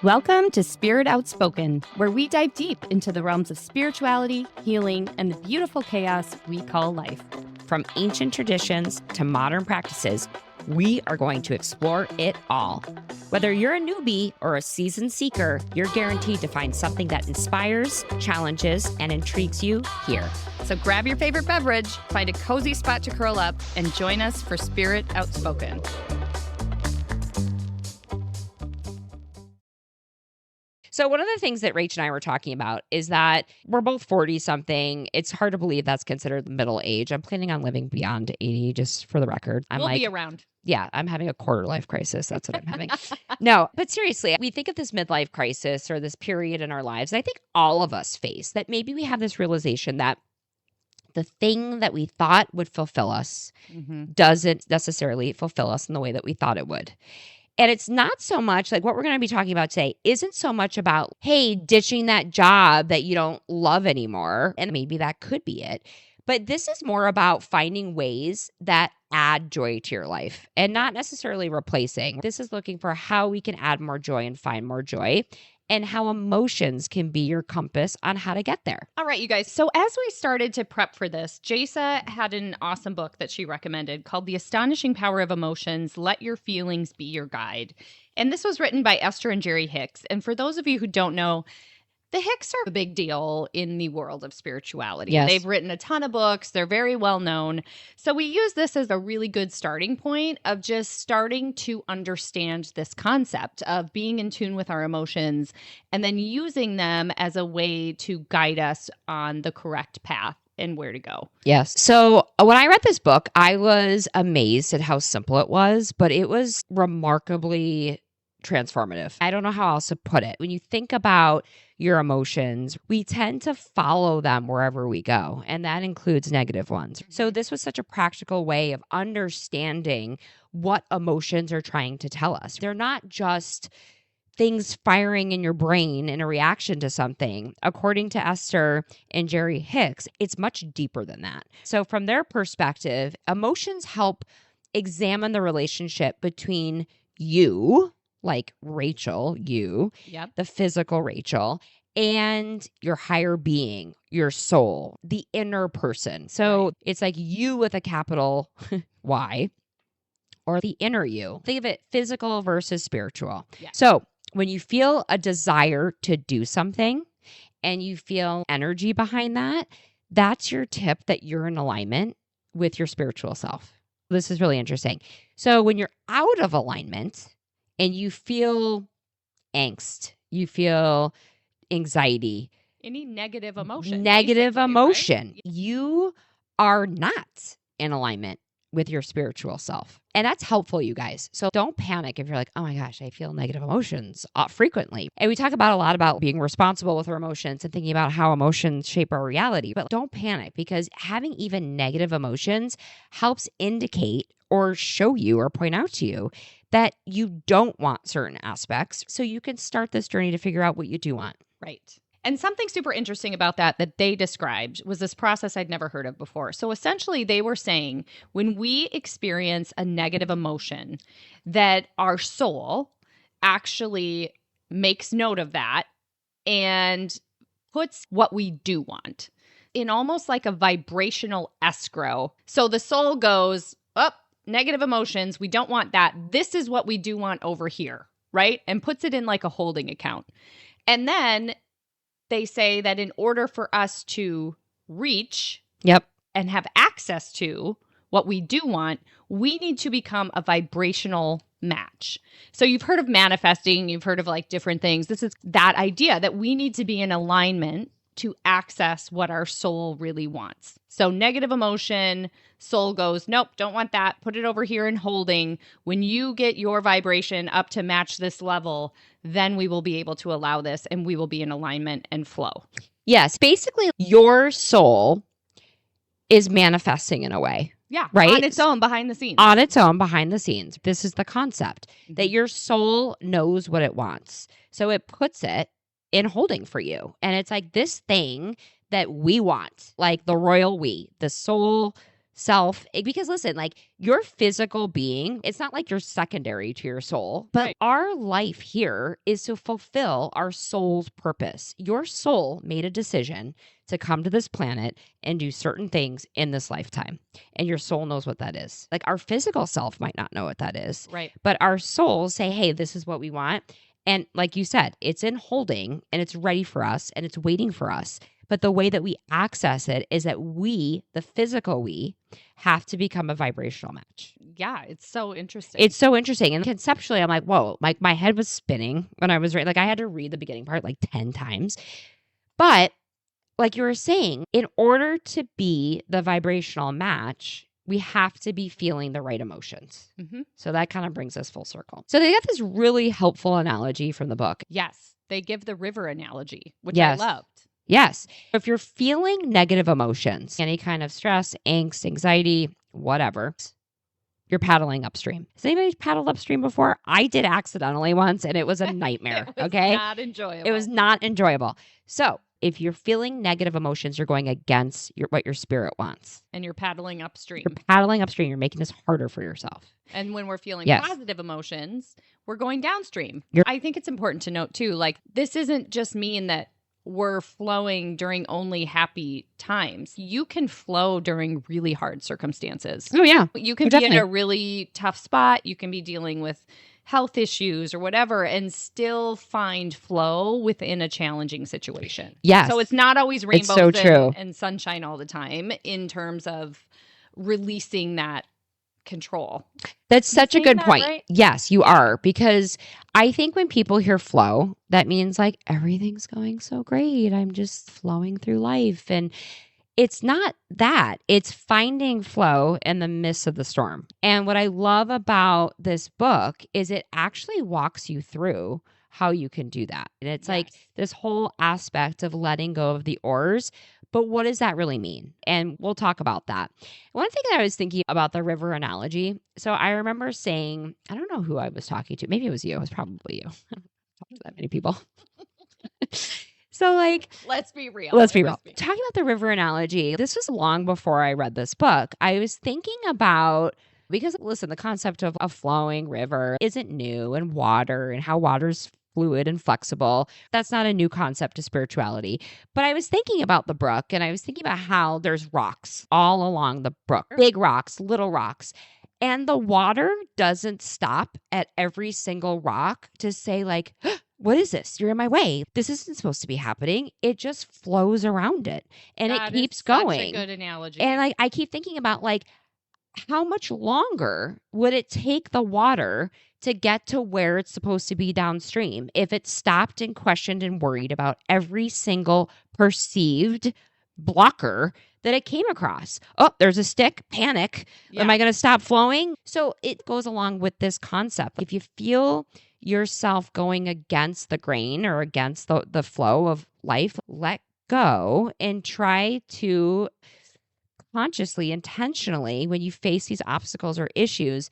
Welcome to Spirit Outspoken, where we dive deep into the realms of spirituality, healing, and the beautiful chaos we call life. From ancient traditions to modern practices, we are going to explore it all. Whether you're a newbie or a seasoned seeker, you're guaranteed to find something that inspires, challenges, and intrigues you here. So grab your favorite beverage, find a cozy spot to curl up, and join us for Spirit Outspoken. So one of the things that Rach and I were talking about is that we're both 40-something. It's hard to believe that's considered middle age. I'm planning on living beyond 80, just for the record. We'll be around. Yeah, I'm having a quarter life crisis. That's what I'm having. No, but seriously, we think of this midlife crisis or this period in our lives. I think all of us face that maybe we have this realization that the thing that we thought would fulfill us doesn't necessarily fulfill us in the way that we thought it would. And it's not so much like what we're going to be talking about today isn't so much about, hey, ditching that job that you don't love anymore. And maybe that could be it. But this is more about finding ways that add joy to your life and not necessarily replacing. This is looking for how we can add more joy and find more joy, and how emotions can be your compass on how to get there. All right, you guys. So as we started to prep for this, Jasa had an awesome book that she recommended called The Astonishing Power of Emotions, Let Your Feelings Be Your Guide. And this was written by Esther and Jerry Hicks. And for those of you who don't know, the Hicks are a big deal in the world of spirituality. Yes. They've written a ton of books. They're very well known. So we use this as a really good starting point of just starting to understand this concept of being in tune with our emotions and then using them as a way to guide us on the correct path and where to go. Yes. So when I read this book, I was amazed at how simple it was, but it was remarkably transformative. I don't know how else to put it. When you think about your emotions, we tend to follow them wherever we go, and that includes negative ones. So this was such a practical way of understanding what emotions are trying to tell us. They're not just things firing in your brain in a reaction to something. According to Esther and Jerry Hicks, it's much deeper than that. So from their perspective, emotions help examine the relationship between you, like Rachel, you, the physical Rachel, and your higher being, your soul, the inner person. So it's like you with a capital Y, or the inner you. Think of it physical versus spiritual. Yeah. So when you feel a desire to do something and you feel energy behind that, that's your tip that you're in alignment with your spiritual self. This is really interesting. So when you're out of alignment, and you feel angst, you feel anxiety. Any negative emotion. Negative emotion. Right? You are not in alignment with your spiritual self. And that's helpful, you guys. So don't panic if you're like, oh my gosh, I feel negative emotions frequently. And we talk about a lot about being responsible with our emotions and thinking about how emotions shape our reality. But don't panic, because having even negative emotions helps indicate or show you or point out to you that you don't want certain aspects, so you can start this journey to figure out what you do want. Right. And something super interesting about that they described was this process I'd never heard of before. So essentially they were saying when we experience a negative emotion, that our soul actually makes note of that and puts what we do want in almost like a vibrational escrow. So the soul goes, oh, negative emotions, we don't want that. This is what we do want over here, right? And puts it in like a holding account. And then they say that in order for us to reach and have access to what we do want, we need to become a vibrational match. So you've heard of manifesting, you've heard of like different things. This is that idea that we need to be in alignment to access what our soul really wants. So negative emotion, soul goes, nope, don't want that. Put it over here in holding. When you get your vibration up to match this level, then we will be able to allow this and we will be in alignment and flow. Yes. Basically, your soul is manifesting in a way. Yeah. Right? On its own behind the scenes. On its own behind the scenes. This is the concept that your soul knows what it wants. So it puts it in holding for you. And it's like this thing that we want, like the royal we, the soul self, because listen, like your physical being, it's not like you're secondary to your soul, but Right. our life here is to fulfill our soul's purpose. Your soul made a decision to come to this planet and do certain things in this lifetime. And your soul knows what that is. Like our physical self might not know what that is, Right. but our souls say, hey, this is what we want. And like you said, it's in holding and it's ready for us and it's waiting for us. But the way that we access it is that we, the physical we, have to become a vibrational match. Yeah, it's so interesting. It's so interesting. And conceptually, I'm like, whoa, like my head was spinning when I was reading. Like I had to read the beginning part like 10 times. But like you were saying, in order to be the vibrational match, we have to be feeling the right emotions. Mhm. So that kind of brings us full circle. So they got this really helpful analogy from the book. Yes, they give the river analogy, which Yes. I loved. Yes. If you're feeling negative emotions, any kind of stress, angst, anxiety, whatever, you're paddling upstream. Has anybody paddled upstream before? I did accidentally once and it was a nightmare. It was Okay. not enjoyable. It was not enjoyable. So if you're feeling negative emotions, you're going against what your spirit wants. And you're paddling upstream. You're paddling upstream. You're making this harder for yourself. And when we're feeling Yes. positive emotions, we're going downstream. You're- I think it's important to note too, like this isn't just mean that we're flowing during only happy times. You can flow during really hard circumstances. Oh, yeah. You can be definitely. in a really tough spot. You can be dealing with health issues or whatever and still find flow within a challenging situation. Yes. So it's not always rainbows so true. and sunshine all the time in terms of releasing that control. That's such a saying good that point. right? Yes, you are. Because I think when people hear flow, that means like everything's going so great. I'm just flowing through life. And it's not that. It's finding flow in the midst of the storm. And what I love about this book is it actually walks you through how you can do that. And it's like Yes. this whole aspect of letting go of the oars. But what does that really mean? And we'll talk about that. One thing that I was thinking about the river analogy. So I remember saying, I don't know who I was talking to. Maybe it was you. It was probably you. I don't talk to that many people. So like, Let's be real. let's be It real. was me. Talking about the river analogy, this was long before I read this book. I was thinking about, because listen, the concept of a flowing river isn't new, and water and how water's fluid and flexible. That's not a new concept to spirituality. But I was thinking about the brook, and I was thinking about how there's rocks all along the brook, big rocks, little rocks. And the water doesn't stop at every single rock to say like, what is this? You're in my way. This isn't supposed to be happening. It just flows around it and That it is keeps such going. a good analogy. And like I keep thinking about like how much longer would it take the water to get to where it's supposed to be downstream if it stopped and questioned and worried about every single perceived blocker that it came across? Oh, there's a stick, panic. Yeah. Am I going to stop flowing? So it goes along with this concept. If you feel yourself going against the grain or against the flow of life, let go and try to consciously, intentionally, when you face these obstacles or issues,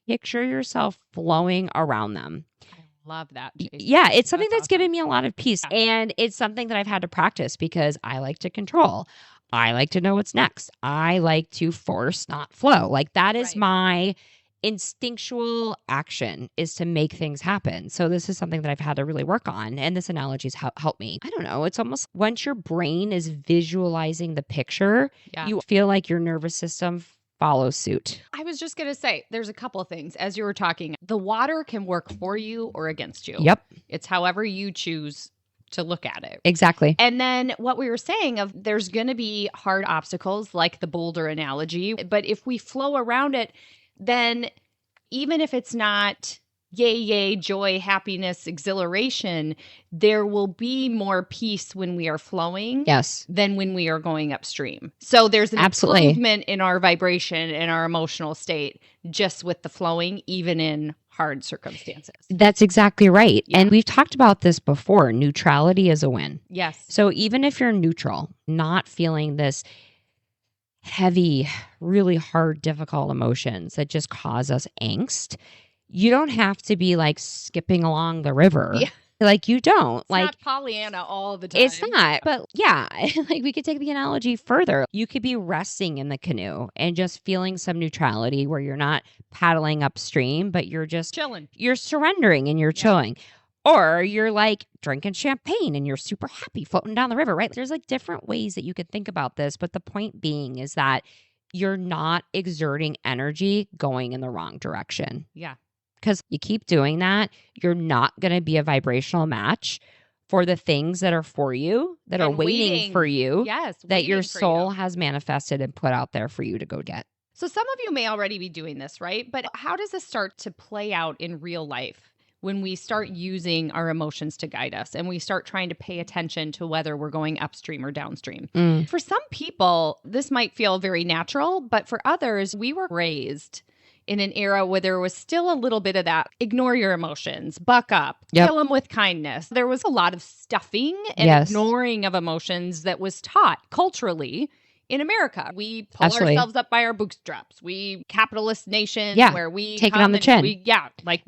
picture yourself flowing around them. I love that, Jason. Yeah, it's something that's awesome. given me a lot of peace. Yeah. And it's something that I've had to practice because I like to control. I like to know what's next. I like to force, not flow. Like that is Right. my instinctual action, is to make things happen. So this is something that I've had to really work on. And this analogy has helped me. I don't know. It's almost once your brain is visualizing the picture, Yeah. you feel like your nervous system follows suit. I was just going to say, there's a couple of things. As you were talking, the water can work for you or against you. Yep, It's however you choose to look at it. exactly. And then what we were saying of there's going to be hard obstacles like the boulder analogy. But if we flow around it, then even if it's not yay, yay, joy, happiness, exhilaration, there will be more peace when we are flowing Yes. than when we are going upstream. So there's an Absolutely. improvement in our vibration and our emotional state just with the flowing, even in hard circumstances. That's exactly right. Yeah. And we've talked about this before. Neutrality is a win. Yes. So even if you're neutral, not feeling this heavy, really hard, difficult emotions that just cause us angst, you don't have to be like skipping along the river. Yeah. Like you don't. It's not Pollyanna all the time. It's not. But yeah, like we could take the analogy further. You could be resting in the canoe and just feeling some neutrality where you're not paddling upstream, but you're just chilling. You're surrendering and you're chilling. Or you're like drinking champagne and you're super happy floating down the river, right? There's like different ways that you could think about this. But the point being is that you're not exerting energy going in the wrong direction. Yeah. Because you keep doing that, you're not going to be a vibrational match for the things that are for you, that are waiting for you, that your soul has manifested and put out there for you to go get. So some of you may already be doing this, right? But how does this start to play out in real life when we start using our emotions to guide us and we start trying to pay attention to whether we're going upstream or downstream? For some people, this might feel very natural, but for others, we were raised in an era where there was still a little bit of that, ignore your emotions, buck up, kill them with kindness. There was a lot of stuffing and ignoring of emotions that was taught culturally in America. We pull ourselves up by our bootstraps. We capitalist nation where we take it on the chin.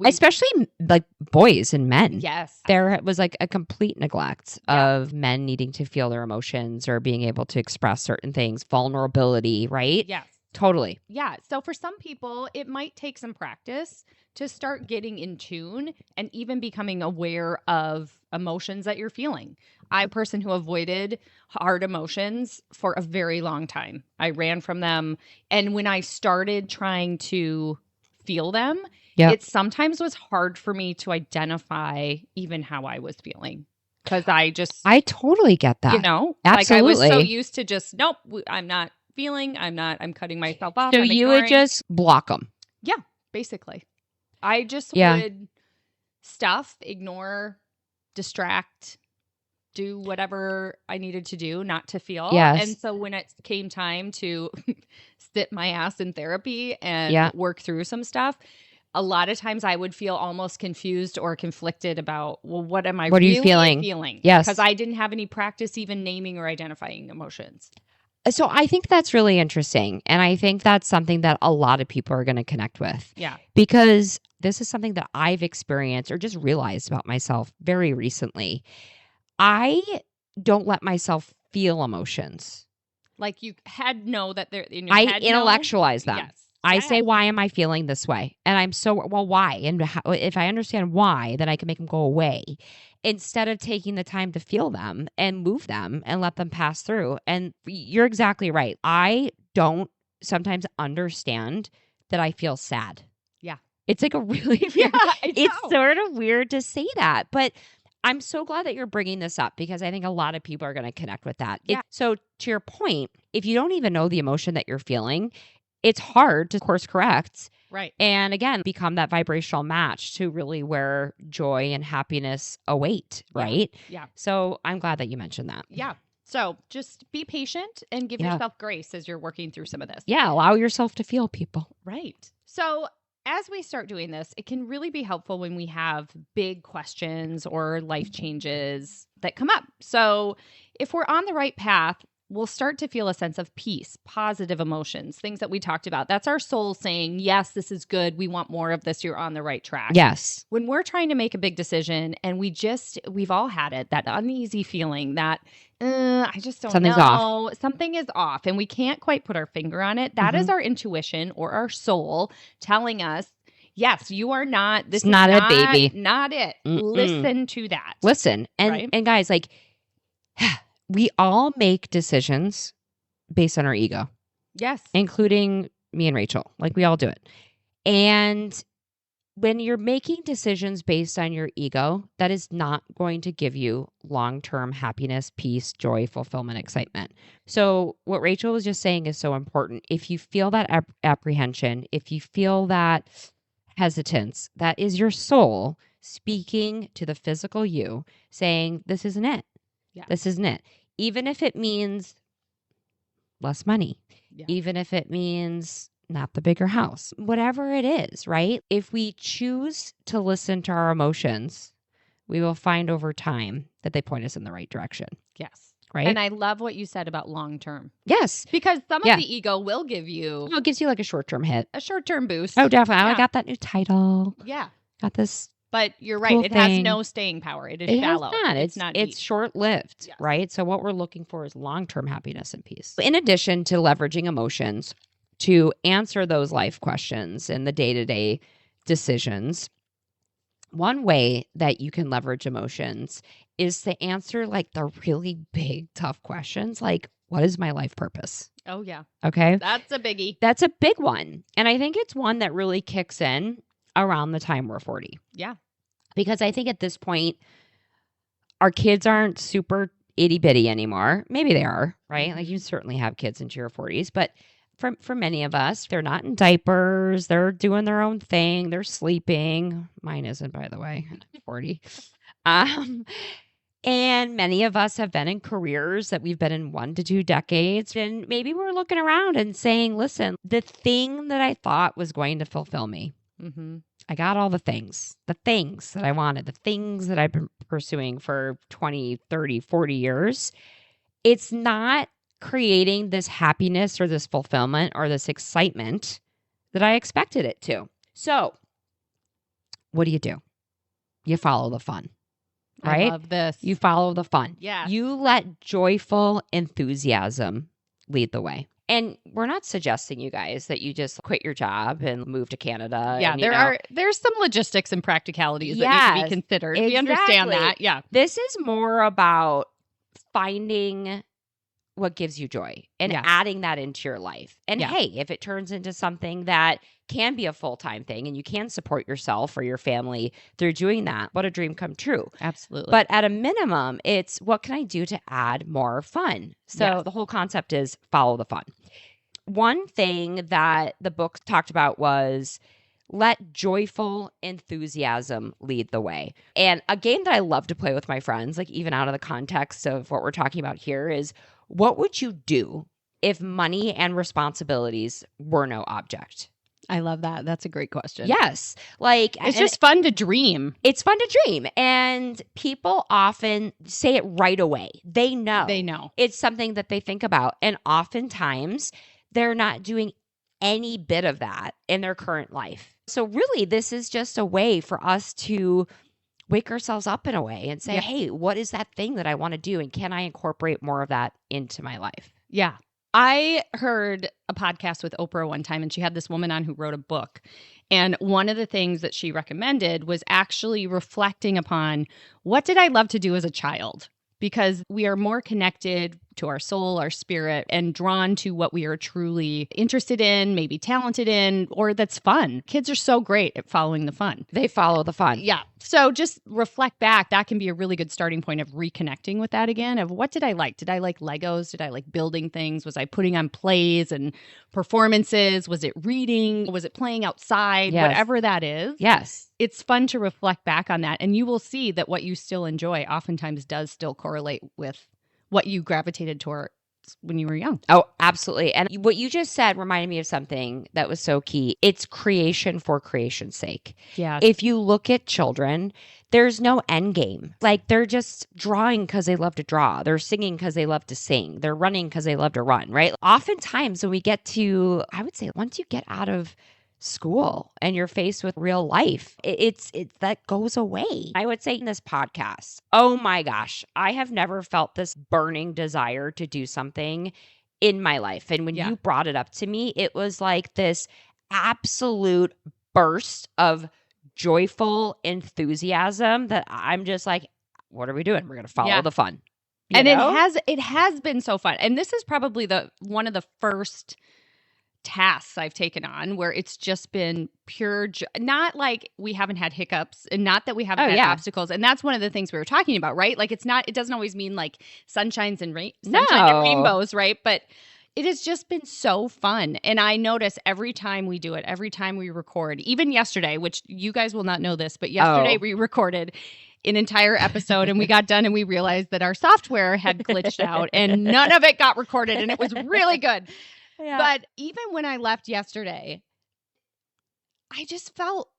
Especially like boys and men. Yes. There was like a complete neglect of men needing to feel their emotions or being able to express certain things, vulnerability, right? Yes. Totally. Yeah. So for some people, it might take some practice to start getting in tune and even becoming aware of emotions that you're feeling. I'm a person who avoided hard emotions for a very long time. I ran from them. And when I started trying to feel them, it sometimes was hard for me to identify even how I was feeling. Because I totally get that. You know, absolutely. Like I was so used to just, nope, I'm not feeling, I'm cutting myself off. So you would just block them. Yeah, basically. I just would stuff, ignore, distract, do whatever I needed to do not to feel. Yes. And so when it came time to sit my ass in therapy and work through some stuff, a lot of times I would feel almost confused or conflicted about, well, what am I really feeling? Yes. Because I didn't have any practice even naming or identifying emotions. So I think that's really interesting. And I think that's something that a lot of people are going to connect with. Yeah. Because this is something that I've experienced or just realized about myself very recently. I don't let myself feel emotions. Like you know that they're in your I head. Intellectualize them. Yes. I say, why am I feeling this way? And I'm so, well, why? And if I understand why, then I can make them go away instead of taking the time to feel them and move them and let them pass through. And you're exactly right. I don't sometimes understand that I feel sad. Yeah. It's like a really, it's sort of weird to say that, but I'm so glad that you're bringing this up because I think a lot of people are going to connect with that. Yeah. So to your point, if you don't even know the emotion that you're feeling, it's hard to course correct. Right. And again, become that vibrational match to really where joy and happiness await. Right. Yeah. So I'm glad that you mentioned that. Yeah. So just be patient and give yourself grace as you're working through some of this. Yeah. Allow yourself to feel people. Right. So as we start doing this, it can really be helpful when we have big questions or life changes that come up. So if we're on the right path, we'll start to feel a sense of peace, positive emotions, things that we talked about. That's our soul saying, yes, this is good. We want more of this. You're on the right track. Yes. When we're trying to make a big decision and we've all had it, that uneasy feeling that, I just don't Something's know. off. Something is off and we can't quite put our finger on it. That is our intuition or our soul telling us, yes, you are not, this it's not is it, baby. Not it. Listen to that. Listen. And guys, like, we all make decisions based on our ego. Yes. Including me and Rachel. Like we all do it. And when you're making decisions based on your ego, that is not going to give you long-term happiness, peace, joy, fulfillment, excitement. So what Rachel was just saying is so important. If you feel that apprehension, if you feel that hesitance, that is your soul speaking to the physical you saying, this isn't it. Yeah. This isn't it. Even if it means less money, even if it means not the bigger house, whatever it is, right? If we choose to listen to our emotions, we will find over time that they point us in the right direction. Yes. Right. And I love what you said about long term. Yes. Because some of the ego will give you. It gives you like a short term hit. A short term boost. Oh, definitely. I got that new title. Yeah. Got this But you're right. Cool It has thing. no staying power. It is It shallow. has not. It's not It's deep. short-lived, Yes. right? So what we're looking for is long-term happiness and peace. In addition to leveraging emotions to answer those life questions and the day-to-day decisions, one way that you can leverage emotions is to answer like the really big, tough questions like, what is my life purpose? Oh, yeah. Okay. That's a biggie. That's a big one. And I think it's one that really kicks in around the time we're 40. Yeah. Because I think at this point, our kids aren't super itty bitty anymore. Maybe they are, right? Like you certainly have kids into your 40s, but for many of us, they're not in diapers. They're doing their own thing. They're sleeping. Mine isn't, by the way, 40. And many of us have been in careers that we've been in 1 to 2 decades. And maybe we're looking around and saying, listen, the thing that I thought was going to fulfill me, I got all the things that I wanted, the things that I've been pursuing for 20, 30, 40 years. It's not creating this happiness or this fulfillment or this excitement that I expected it to. So what do? You follow the fun, right? I love this. You follow the fun. Yeah. You let joyful enthusiasm lead the way. And we're not suggesting, you guys, that you just quit your job and move to Canada. Yeah, and, there's some logistics and practicalities that need to be considered. We understand exactly. that. Yeah. This is more about finding what gives you joy and adding that into your life. And hey, if it turns into something that can be a full-time thing and you can support yourself or your family through doing that, what a dream come true. Absolutely. But at a minimum, it's what can I do to add more fun? So the whole concept is follow the fun. One thing that the book talked about was let joyful enthusiasm lead the way. And a game that I love to play with my friends, like even out of the context of what we're talking about here, is what would you do if money and responsibilities were no object? I love that. That's a great question. Yes. Like it's just fun to dream. It's fun to dream. And people often say it right away. They know. It's something that they think about. And oftentimes they're not doing any bit of that in their current life. So really, this is just a way for us to wake ourselves up in a way and say, hey, what is that thing that I want to do? And can I incorporate more of that into my life? Yeah. I heard a podcast with Oprah one time, and she had this woman on who wrote a book. And one of the things that she recommended was actually reflecting upon what did I love to do as a child? Because we are more connected to our soul, our spirit, and drawn to what we are truly interested in, maybe talented in, or that's fun. Kids are so great at following the fun. They follow the fun. Yeah. So just reflect back. That can be a really good starting point of reconnecting with that again, of what did I like? Did I like Legos? Did I like building things? Was I putting on plays and performances? Was it reading? Was it playing outside? Yes. Whatever that is. Yes. It's fun to reflect back on that. And you will see that what you still enjoy oftentimes does still correlate with what you gravitated towards when you were young. Oh, absolutely. And what you just said reminded me of something that was so key. It's creation for creation's sake. Yeah. If you look at children, there's no end game. Like they're just drawing because they love to draw. They're singing because they love to sing. They're running because they love to run, right? Oftentimes when we get to, I would say once you get out of school and you're faced with real life, it's that goes away. I would say in this podcast, oh my gosh, I have never felt this burning desire to do something in my life. And when you brought it up to me, it was like this absolute burst of joyful enthusiasm that I'm just like, what are we doing? We're going to follow the fun. You know? It has been so fun. And this is probably one of the first tasks I've taken on where it's just been pure not like we haven't had hiccups and not that we haven't had obstacles. And that's one of the things we were talking about, right? Like it doesn't always mean like sunshine and rainbows, right? But it has just been so fun. And I notice every time we do it, every time we record, even yesterday, which you guys will not know this, but yesterday we recorded an entire episode and we got done and we realized that our software had glitched out and none of it got recorded and it was really good. Yeah. But even when I left yesterday, I just felt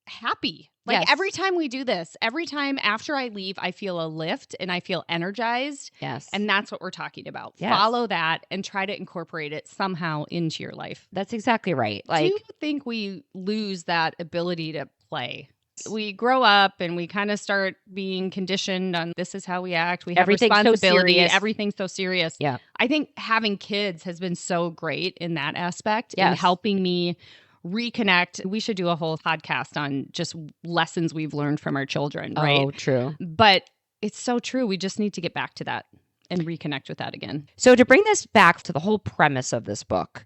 happy. Like every time we do this, every time after I leave, I feel a lift and I feel energized. Yes. And that's what we're talking about. Yes. Follow that and try to incorporate it somehow into your life. That's exactly right. Like, do you think we lose that ability to play? We grow up and we kind of start being conditioned on this is how we act. We have Everything's so responsibility. serious. Everything's so serious. Yeah. I think having kids has been so great in that aspect in Yes. helping me reconnect. We should do a whole podcast on just lessons we've learned from our children, right? Oh, true. But it's so true. We just need to get back to that and reconnect with that again. So to bring this back to the whole premise of this book,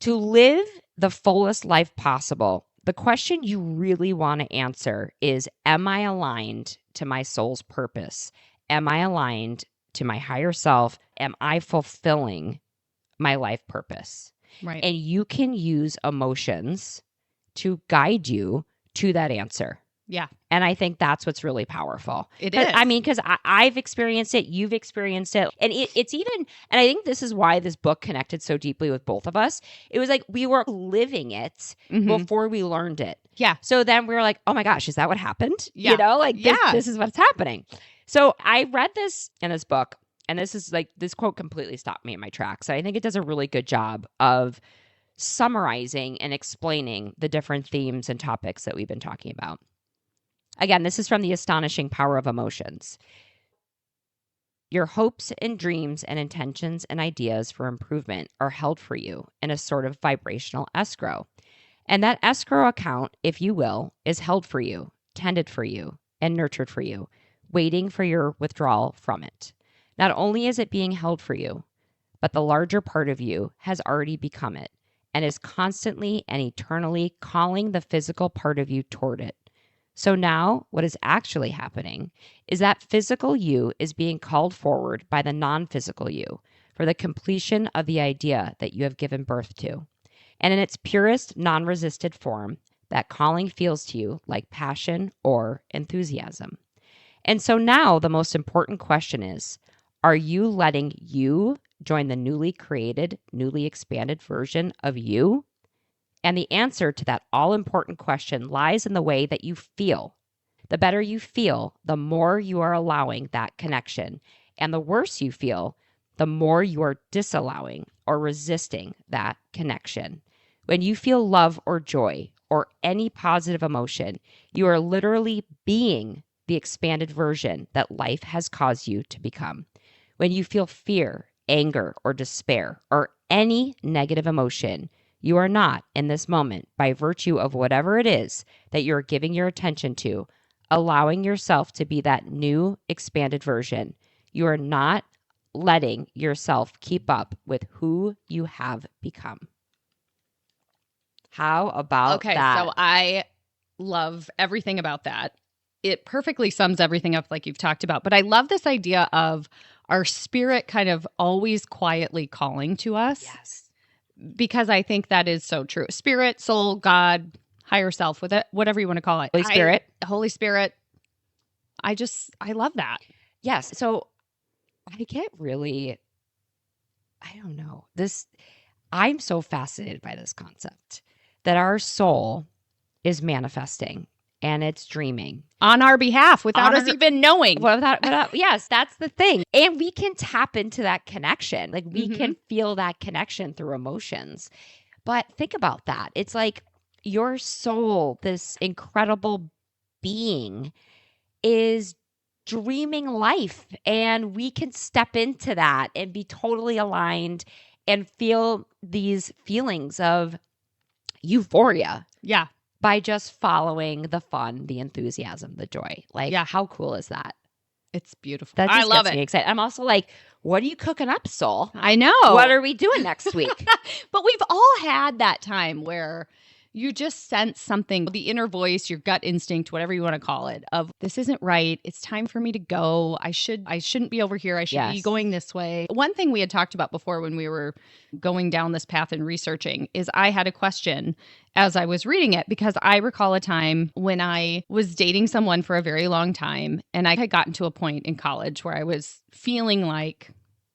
to live the fullest life possible, the question you really want to answer is, am I aligned to my soul's purpose? Am I aligned to my higher self? Am I fulfilling my life purpose? Right. And you can use emotions to guide you to that answer. Yeah. And I think that's what's really powerful. It is. I mean, because I've experienced it, you've experienced it. And it's even, and I think this is why this book connected so deeply with both of us. It was like we were living it before we learned it. Yeah. So then we were like, oh my gosh, is that what happened? Yeah. You know, like Yeah. this is what's happening. So I read this in this book, and this is like, this quote completely stopped me in my tracks. So I think it does a really good job of summarizing and explaining the different themes and topics that we've been talking about. Again, this is from The Astonishing Power of Emotions. Your hopes and dreams and intentions and ideas for improvement are held for you in a sort of vibrational escrow. And that escrow account, if you will, is held for you, tended for you, and nurtured for you, waiting for your withdrawal from it. Not only is it being held for you, but the larger part of you has already become it and is constantly and eternally calling the physical part of you toward it. So now what is actually happening is that physical you is being called forward by the non-physical you for the completion of the idea that you have given birth to. And in its purest, non-resisted form, that calling feels to you like passion or enthusiasm. And so now the most important question is, are you letting you join the newly created, newly expanded version of you? And the answer to that all-important question lies in the way that you feel. The better you feel, the more you are allowing that connection. And the worse you feel, the more you are disallowing or resisting that connection. When you feel love or joy or any positive emotion, you are literally being the expanded version that life has caused you to become. When you feel fear, anger, or despair, or any negative emotion, you are not in this moment, by virtue of whatever it is that you're giving your attention to, allowing yourself to be that new expanded version. You are not letting yourself keep up with who you have become. How about that? So I love everything about that. It perfectly sums everything up like you've talked about. But I love this idea of our spirit kind of always quietly calling to us. Yes. Because I think that is so true. Spirit, soul, God, higher self, with it, whatever you want to call it. Holy Spirit. Holy Spirit. I love that. Yes. So I get really, I don't know, I'm so fascinated by this concept that our soul is manifesting and it's dreaming on our behalf without us even knowing. Yes, that's the thing. And we can tap into that connection. Like we can feel that connection through emotions. But think about that. It's like your soul, this incredible being, is dreaming life. And we can step into that and be totally aligned and feel these feelings of euphoria. Yeah. By just following the fun, the enthusiasm, the joy. Like, how cool is that? It's beautiful. That just I love gets me excited. I'm also like, what are you cooking up, soul? I know. What are we doing next week? But we've all had that time where you just sense something, the inner voice, your gut instinct, whatever you want to call it, of this isn't right. It's time for me to go. I shouldn't be over here. I should be going this way. One thing we had talked about before when we were going down this path and researching is I had a question as I was reading it, because I recall a time when I was dating someone for a very long time, and I had gotten to a point in college where I was feeling like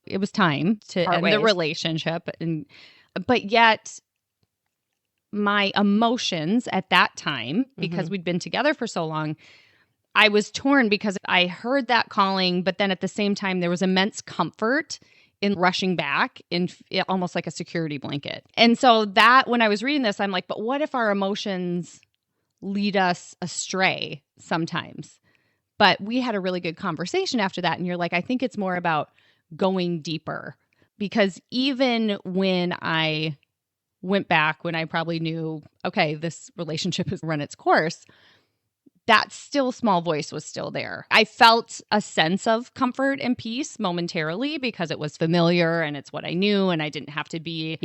it was time to end the relationship, but yet my emotions at that time, because we'd been together for so long, I was torn because I heard that calling, but then at the same time, there was immense comfort in rushing back in almost like a security blanket. And so that when I was reading this, I'm like, but what if our emotions lead us astray sometimes. But we had a really good conversation after that. And you're like, I think it's more about going deeper, because even when I went back, when I probably knew, okay, this relationship has run its course, that still small voice was still there. I felt a sense of comfort and peace momentarily because it was familiar and it's what I knew, and I didn't have to be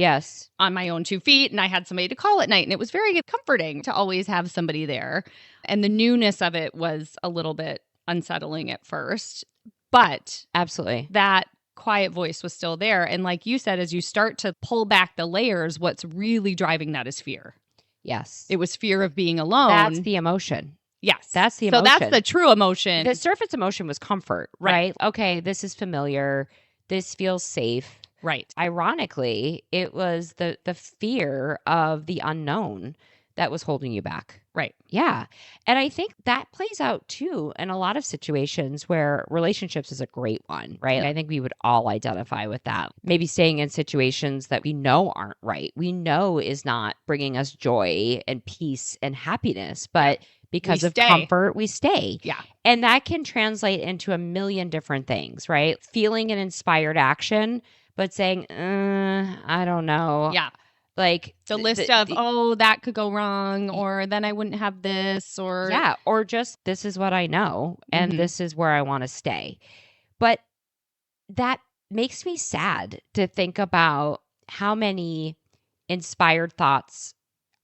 on my own 2 feet, and I had somebody to call at night, and it was very comforting to always have somebody there. And the newness of it was a little bit unsettling at first, but absolutely, that quiet voice was still there. And like you said, as you start to pull back the layers, what's really driving that is fear. Yes. It was fear of being alone. That's the emotion. Yes. That's the emotion. So that's the true emotion. The surface emotion was comfort, right? Okay, this is familiar. This feels safe. Right. Ironically, it was the fear of the unknown that was holding you back. Right. Yeah. And I think that plays out too in a lot of situations where relationships is a great one, right? I think we would all identify with that. Maybe staying in situations that we know aren't right. We know is not bringing us joy and peace and happiness, but because of comfort, we stay. Yeah. And that can translate into a million different things, right? Feeling an inspired action, but saying, I don't know. Yeah. Like the list of, that could go wrong, or then I wouldn't have this, or. Yeah. Or just, this is what I know, and this is where I want to stay. But that makes me sad to think about how many inspired thoughts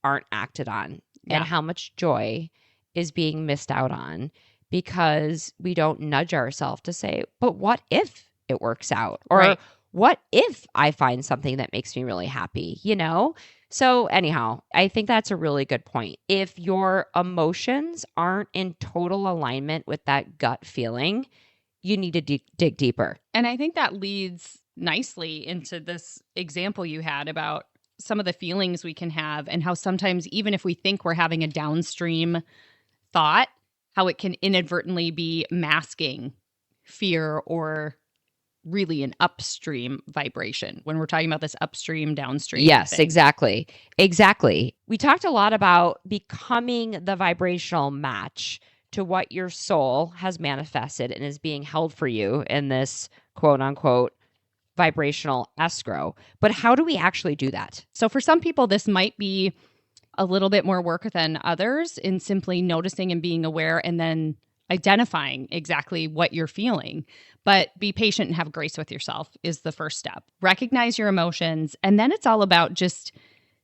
aren't acted on and how much joy is being missed out on because we don't nudge ourselves to say, but what if it works out? Or what if I find something that makes me really happy, you know? So anyhow, I think that's a really good point. If your emotions aren't in total alignment with that gut feeling, you need to dig deeper. And I think that leads nicely into this example you had about some of the feelings we can have, and how sometimes even if we think we're having a downstream thought, how it can inadvertently be masking fear or really an upstream vibration when we're talking about this upstream, downstream. Yes, thing. Exactly. Exactly. We talked a lot about becoming the vibrational match to what your soul has manifested and is being held for you in this quote unquote vibrational escrow. But how do we actually do that? So for some people, this might be a little bit more work than others in simply noticing and being aware and then identifying exactly what you're feeling. But be patient and have grace with yourself is the first step. Recognize your emotions. And then it's all about just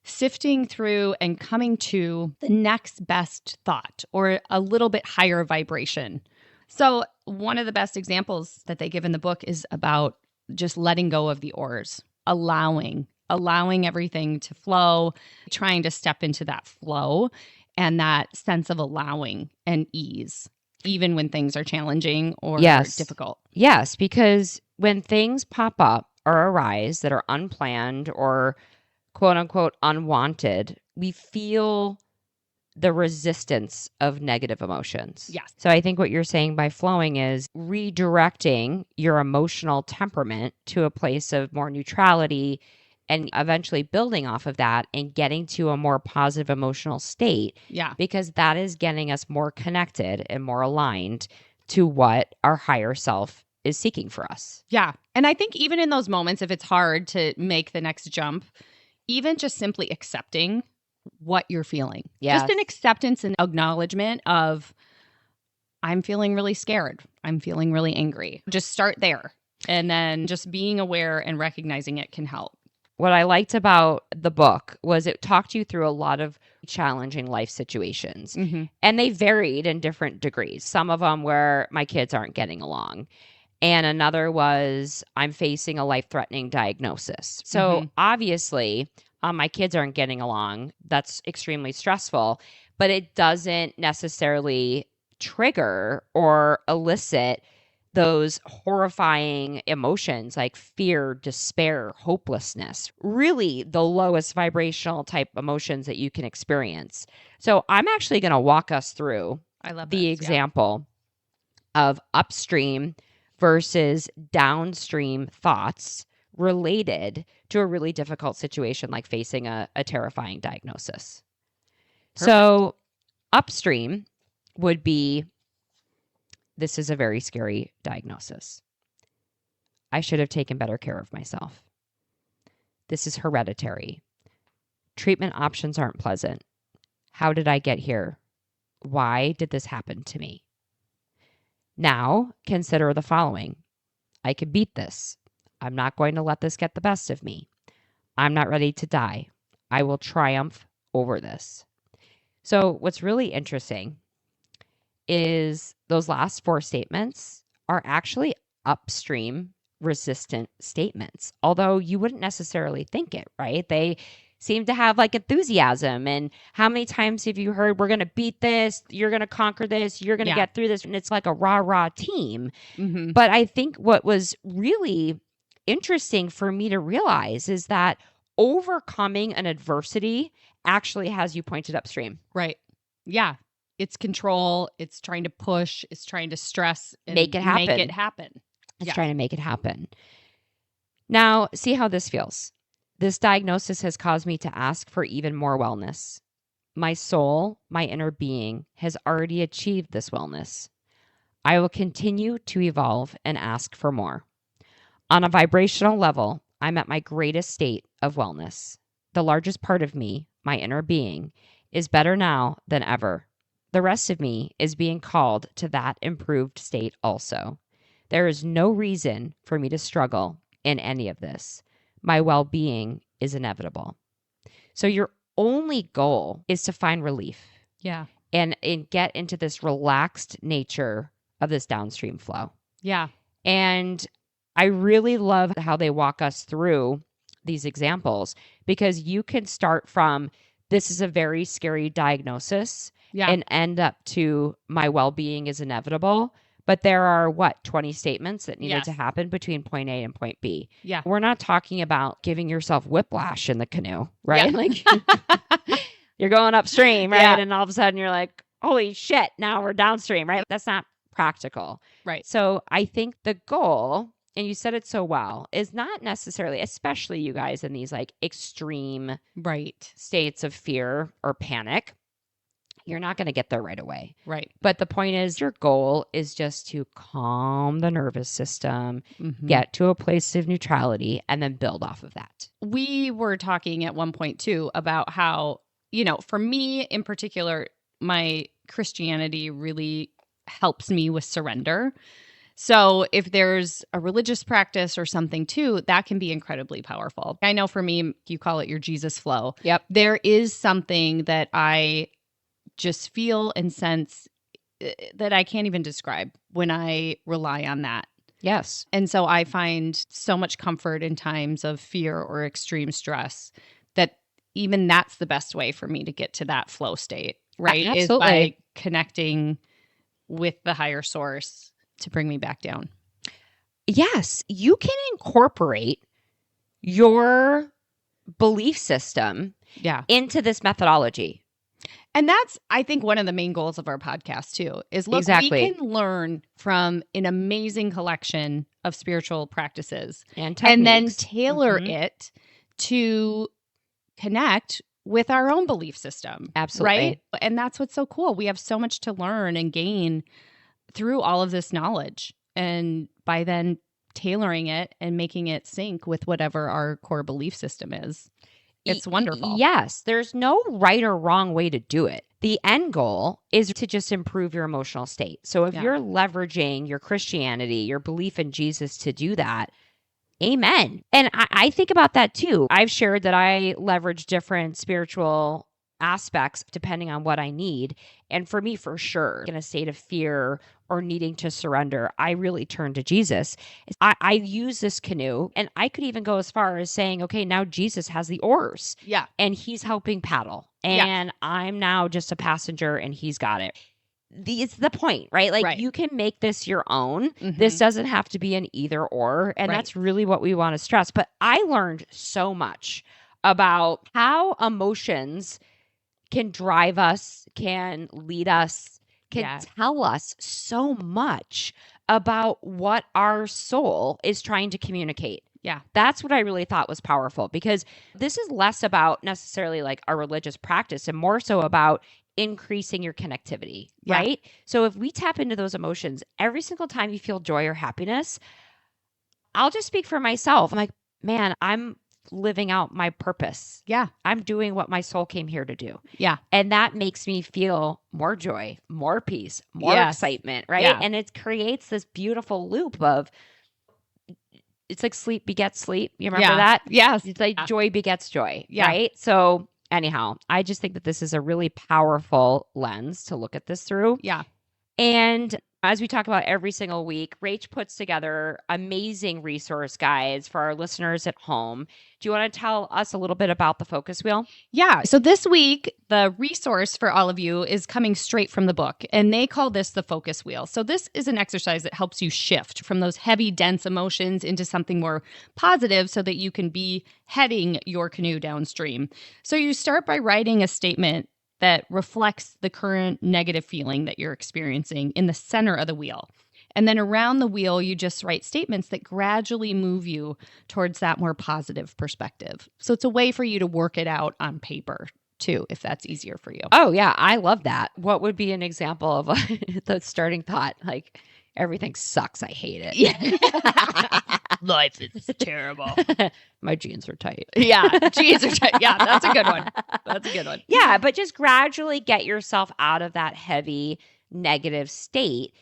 sifting through and coming to the next best thought or a little bit higher vibration. So one of the best examples that they give in the book is about just letting go of the oars, allowing everything to flow, trying to step into that flow and that sense of allowing and ease, even when things are challenging or difficult. Yes, because when things pop up or arise that are unplanned or quote unquote unwanted, we feel the resistance of negative emotions. Yes. So I think what you're saying by flowing is redirecting your emotional temperament to a place of more neutrality and eventually building off of that and getting to a more positive emotional state. Yeah. Because that is getting us more connected and more aligned to what our higher self is seeking for us. Yeah. And I think even in those moments, if it's hard to make the next jump, even just simply accepting what you're feeling. Yes. Just an acceptance and acknowledgement of, I'm feeling really scared. I'm feeling really angry. Just start there. And then just being aware and recognizing it can help. What I liked about the book was it talked you through a lot of challenging life situations. And they varied in different degrees. Some of them where my kids aren't getting along. And another was I'm facing a life-threatening diagnosis. So obviously, my kids aren't getting along. That's extremely stressful. But it doesn't necessarily trigger or elicit those horrifying emotions like fear, despair, hopelessness, really the lowest vibrational type emotions that you can experience. So I'm actually going to walk us through the example of upstream versus downstream thoughts related to a really difficult situation like facing a terrifying diagnosis. Perfect. So Upstream would be, this is a very scary diagnosis. I should have taken better care of myself. This is hereditary. Treatment options aren't pleasant. How did I get here? Why did this happen to me? Now, consider the following. I can beat this. I'm not going to let this get the best of me. I'm not ready to die. I will triumph over this. So what's really interesting is those last 4 statements are actually upstream resistant statements, although you wouldn't necessarily think it, right? They seem to have like enthusiasm. And how many times have you heard, we're going to beat this, you're going to conquer this, you're going to get through this, and it's like a rah-rah team. Mm-hmm. But I think what was really interesting for me to realize is that overcoming an adversity actually has you pointed upstream. Right. Yeah. It's control. It's trying to push. It's trying to stress and Make it happen. It's trying to make it happen. Now, see how this feels. This diagnosis has caused me to ask for even more wellness. My soul, my inner being, has already achieved this wellness. I will continue to evolve and ask for more. On a vibrational level, I'm at my greatest state of wellness. The largest part of me, my inner being, is better now than ever. The rest of me is being called to that improved state also. There is no reason for me to struggle in any of this. My well-being is inevitable. So your only goal is to find relief. Yeah. And get into this relaxed nature of this downstream flow. Yeah. And I really love how they walk us through these examples, because you can start from, this is a very scary diagnosis, and end up to, my well-being is inevitable. But there are 20 statements that needed to happen between point A and point B. Yeah. We're not talking about giving yourself whiplash in the canoe, right? Like you're going upstream, right? Yeah. And all of a sudden you're like, holy shit, now we're downstream, right? That's not practical. Right. So I think the goal, and you said it so well, is not necessarily, especially you guys in these like extreme states of fear or panic, you're not going to get there right away. Right. But the point is, your goal is just to calm the nervous system, get to a place of neutrality, and then build off of that. We were talking at one point too about how, for me in particular, my Christianity really helps me with surrender. So if there's a religious practice or something too, that can be incredibly powerful. I know for me, you call it your Jesus flow. Yep. There is something that I just feel and sense that I can't even describe when I rely on that. Yes. And so I find so much comfort in times of fear or extreme stress that even that's the best way for me to get to that flow state, right? Absolutely. Is by connecting with the higher source to bring me back down. Yes. You can incorporate your belief system into this methodology. And that's, I think, one of the main goals of our podcast too, is look, we can learn from an amazing collection of spiritual practices and then tailor it to connect with our own belief system. Absolutely. Right? And that's what's so cool. We have so much to learn and gain through all of this knowledge. And by then tailoring it and making it sync with whatever our core belief system is. It's wonderful. Yes. There's no right or wrong way to do it. The end goal is to just improve your emotional state. So if you're leveraging your Christianity, your belief in Jesus to do that, amen. And I think about that too. I've shared that I leverage different spiritual aspects depending on what I need. And for me, for sure, in a state of fear or needing to surrender, I really turn to Jesus. I use this canoe, and I could even go as far as saying, okay, now Jesus has the oars. Yeah. And he's helping paddle. And I'm now just a passenger and he's got it. It's the point, right? Like you can make this your own. This doesn't have to be an either or. And that's really what we want to stress. But I learned so much about how emotions can drive us, can lead us, can tell us so much about what our soul is trying to communicate. Yeah. That's what I really thought was powerful, because this is less about necessarily like a religious practice and more so about increasing your connectivity, Yeah. right? So if we tap into those emotions every single time you feel joy or happiness, I'll just speak for myself. I'm like, man, I'm living out my purpose. Yeah. I'm doing what my soul came here to do. Yeah. And that makes me feel more joy, more peace, more Yes. excitement, right? Yeah. And it creates this beautiful loop of, it's like sleep begets sleep. You remember that? Yes. It's like joy begets joy, Yeah. right? So anyhow, I just think that this is a really powerful lens to look at this through. Yeah. And as we talk about every single week, Rach puts together amazing resource guides for our listeners at home. Do you want to tell us a little bit about the focus wheel? Yeah. So this week, the resource for all of you is coming straight from the book, and they call this the focus wheel. So this is an exercise that helps you shift from those heavy, dense emotions into something more positive so that you can be heading your canoe downstream. So you start by writing a statement that reflects the current negative feeling that you're experiencing in the center of the wheel. And then around the wheel, you just write statements that gradually move you towards that more positive perspective. So it's a way for you to work it out on paper too, if that's easier for you. Oh, yeah. I love that. What would be an example of the starting thought? Like, everything sucks. I hate it. Yeah. Life is terrible. My jeans are tight. Yeah. Jeans are tight. Yeah, that's a good one. That's a good one. Yeah, but just gradually get yourself out of that heavy negative state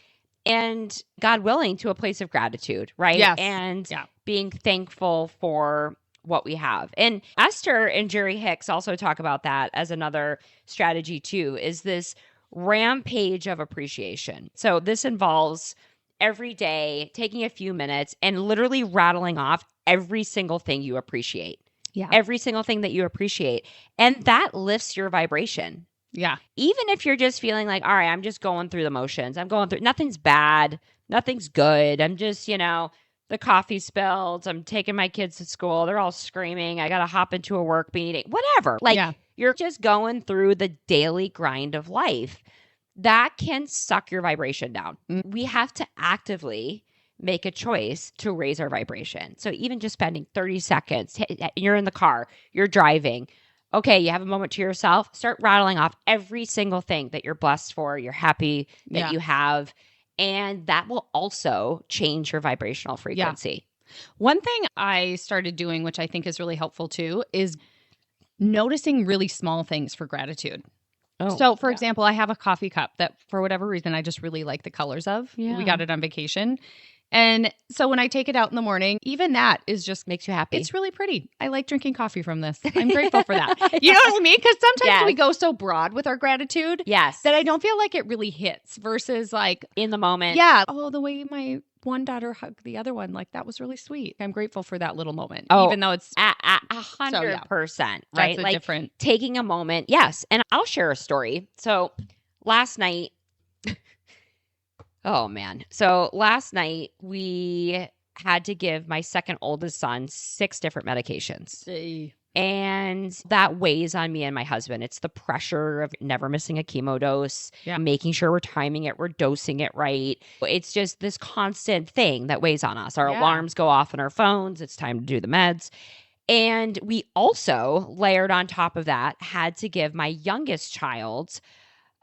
and, God willing, to a place of gratitude, right? Yes. And Yeah. being thankful for what we have. And Esther and Jerry Hicks also talk about that as another strategy too, is this rampage of appreciation. So this involves every day taking a few minutes and literally rattling off every single thing you appreciate. Yeah. Every single thing that you appreciate. And that lifts your vibration. Yeah. Even if you're just feeling like, all right, I'm just going through the motions. I'm going through, nothing's bad. Nothing's good. I'm just, the coffee spilled. I'm taking my kids to school. They're all screaming. I got to hop into a work meeting, whatever. Like, you're just going through the daily grind of life. That can suck your vibration down. We have to actively make a choice to raise our vibration. So even just spending 30 seconds, you're in the car, you're driving. Okay, you have a moment to yourself. Start rattling off every single thing that you're blessed for, you're happy that you have. And that will also change your vibrational frequency. Yeah. One thing I started doing, which I think is really helpful too, is noticing really small things for gratitude. Oh, so, for example, I have a coffee cup that for whatever reason, I just really like the colors of. Yeah. We got it on vacation. And so when I take it out in the morning, even that is just makes you happy. It's really pretty. I like drinking coffee from this. I'm grateful for that. You know what I mean? Because sometimes we go so broad with our gratitude that I don't feel like it really hits versus like in the moment. Yeah. Oh, the way my one daughter hugged the other one, like that was really sweet. I'm grateful for that little moment, even though it's 100%, right? That's like different taking a moment. Yes. And I'll share a story. So last night, oh man. So last night we had to give my second oldest son 6 different medications. And that weighs on me and my husband. It's the pressure of never missing a chemo dose, making sure we're timing it, we're dosing it right. It's just this constant thing that weighs on us. Our alarms go off on our phones. It's time to do the meds. And we also, layered on top of that, had to give my youngest child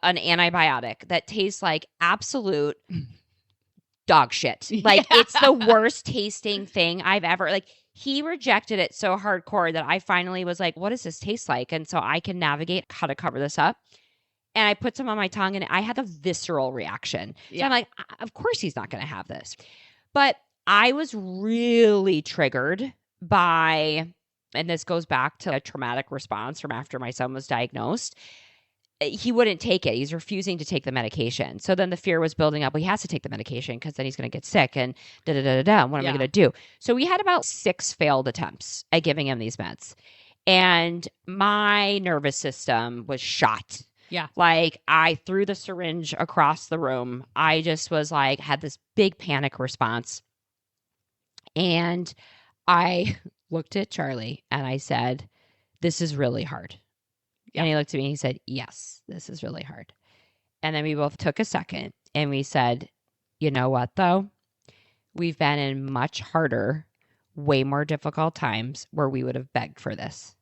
an antibiotic that tastes like absolute dog shit. Like it's the worst tasting thing I've ever, like he rejected it so hardcore that I finally was like, what does this taste like? And so I can navigate how to cover this up. And I put some on my tongue and I had a visceral reaction. So I'm like, of course he's not going to have this. But I was really triggered by, and this goes back to a traumatic response from after my son was diagnosed. He wouldn't take it. He's refusing to take the medication. So then the fear was building up. Well, he has to take the medication because then he's going to get sick and da-da-da-da-da. What am I going to do? So we had about 6 failed attempts at giving him these meds. And my nervous system was shot. Yeah. Like I threw the syringe across the room. I just was like, had this big panic response. And I looked at Charlie and I said, this is really hard. And he looked at me and he said, yes, this is really hard. And then we both took a second and we said, you know what, though? We've been in much harder, way more difficult times where we would have begged for this.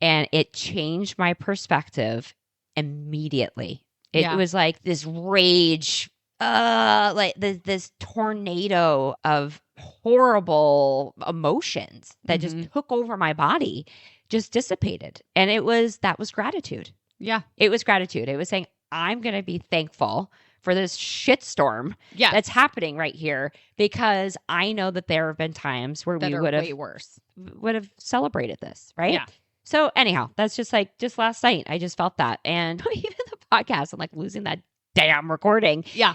And it changed my perspective immediately. It was like this rage, like this tornado of horrible emotions that just took over my body, just dissipated. And that was gratitude. Yeah. It was gratitude. It was saying, I'm going to be thankful for this shitstorm that's happening right here, because I know that there have been times where we would have celebrated this, right? Yeah. So anyhow, that's just last night, I just felt that. And even the podcast, I'm like losing that damn recording. Yeah.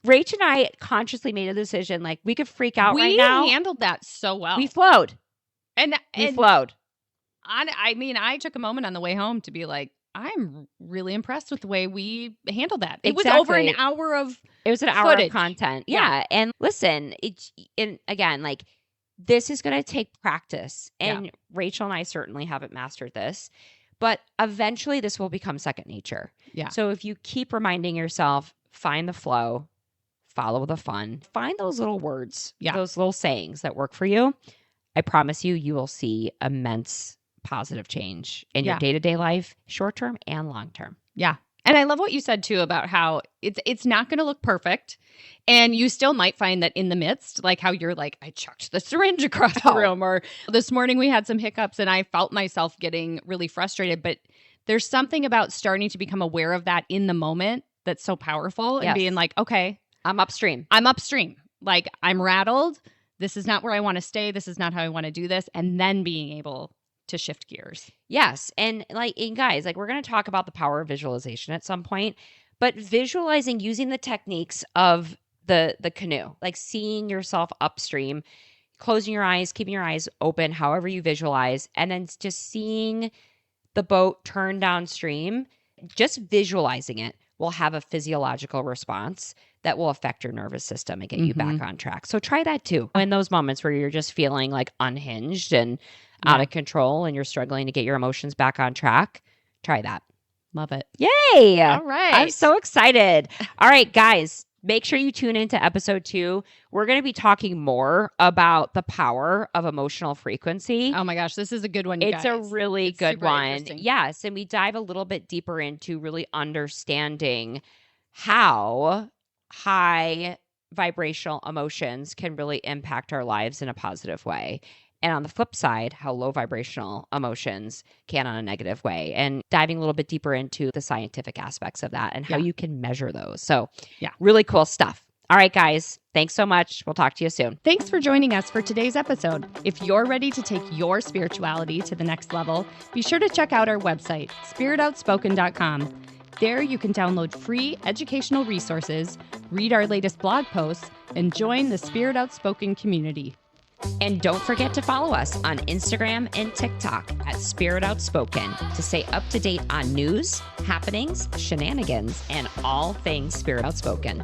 Rach and I consciously made a decision, like we could freak out right now. We handled that so well. We flowed. We flowed. I mean, I took a moment on the way home to be like, I'm really impressed with the way we handled that. It was over an hour of It was an hour footage. Of content. Yeah. And listen, again, like this is going to take practice. And Rachel and I certainly haven't mastered this, but eventually this will become second nature. Yeah. So if you keep reminding yourself, find the flow, follow the fun, find those little words, those little sayings that work for you, I promise you will see immense positive change in your day-to-day life, short-term and long-term. Yeah. And I love what you said too about how it's not going to look perfect, and you still might find that in the midst, like how you're like, I chucked the syringe across the room, or this morning we had some hiccups and I felt myself getting really frustrated. But there's something about starting to become aware of that in the moment that's so powerful, and being like, okay, I'm upstream. Like I'm rattled. This is not where I want to stay. This is not how I want to do this. And then being able to shift gears. Yes. And guys, we're going to talk about the power of visualization at some point, but visualizing using the techniques of the canoe, like seeing yourself upstream, closing your eyes, keeping your eyes open, however you visualize, and then just seeing the boat turn downstream, just visualizing it will have a physiological response that will affect your nervous system and get you back on track. So try that too. In those moments where you're just feeling like unhinged and out of control and you're struggling to get your emotions back on track, try that. Love it. Yay. All right. I'm so excited. All right, guys, make sure you tune into episode 2. We're going to be talking more about the power of emotional frequency. Oh my gosh, this is a good one, you guys. It's a really good one. Yes, and we dive a little bit deeper into really understanding how high vibrational emotions can really impact our lives in a positive way. And on the flip side, how low vibrational emotions can on a negative way, and diving a little bit deeper into the scientific aspects of that and how you can measure those. So really cool stuff. All right, guys, thanks so much. We'll talk to you soon. Thanks for joining us for today's episode. If you're ready to take your spirituality to the next level, be sure to check out our website, spiritoutspoken.com. There you can download free educational resources, read our latest blog posts, and join the Spirit Outspoken community. And don't forget to follow us on Instagram and TikTok at Spirit Outspoken to stay up to date on news, happenings, shenanigans, and all things Spirit Outspoken.